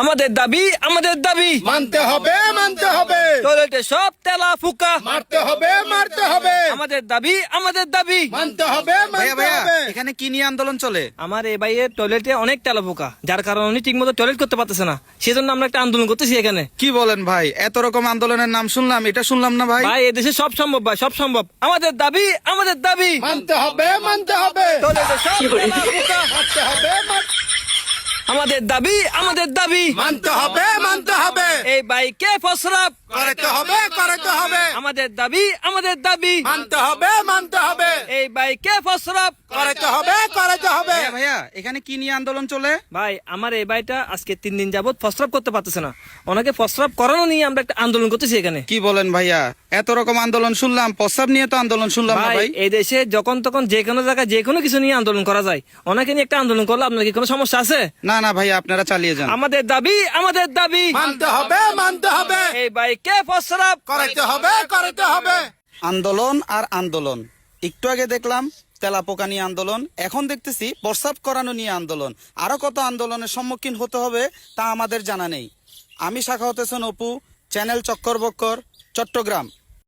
আমাদের দাবি মানতে হবে টয়লেটে সব তেলা ফুকা মারতে হবে আমাদের দাবি মানতে হবে ভাইয়া ভাইয়া এখানে কি নিয়ে আন্দোলন চলে? আমার এই ভাইয়ের টয়লেটে অনেক তেলা ফুকা, যার কারণে উনি ঠিক মতো টয়লেট করতে পারতেছে না, সেজন্য আমরা একটা আন্দোলন করতেছি এখানে। কি বলেন ভাই, এত রকম আন্দোলনের নাম শুনলাম, এটা শুনলাম না ভাই। ভাই এদেশে সব সম্ভব, ভাই সব সম্ভব। আমাদের দাবি মানতে হবে টয়লেটে সব তেলা ফুকা মারতে হবে আমাদের দাবি মানতে হবে এই বাইকে ফসরাপ করতে হবে আমাদের দাবি মানতে হবে এই বাইকে ফসরাপ করতে হবে ভাইয়া ভাইয়া এখানে কি নিয়ে আন্দোলন চলে? ভাই আমার এই ভাইটা আজকে 3 দিন যাবত ফসরাপ করতে পারতেছে না, ওনাকে ফসরাপ করানো নিয়ে আমরা একটা আন্দোলন করতেছি এখানে। কি বলেন ভাইয়া, এত রকম আন্দোলন শুনলাম, প্রস্রাব নিয়ে তো আন্দোলন শুনলাম না ভাই ভাই। এই দেশে যখন তখন যে কোনো জায়গায় যে কোনো কিছু নিয়ে আন্দোলন করা যায়, ওনাকে নিয়ে একটা আন্দোলন করলে আপনার কি কোনো সমস্যা আছে? না না ভাইয়া, আপনারা চালিয়ে যান। আমাদের দাবি মানতে হবে এই বাইকে ফসরাপ করতে হবে আন্দোলন আর আন্দোলন। একটু আগে দেখলাম তেলাপোকা নিয়ে আন্দোলন, এখন দেখতেছি প্রস্রাব করানো নিয়ে আন্দোলন। আরো কত আন্দোলনের সম্মুখীন হতে হবে তা আমাদের জানা নেই। আমি শাখাওয়াত হোসেন অপু, চ্যানেল চক্কর বক্কর, চট্টগ্রাম।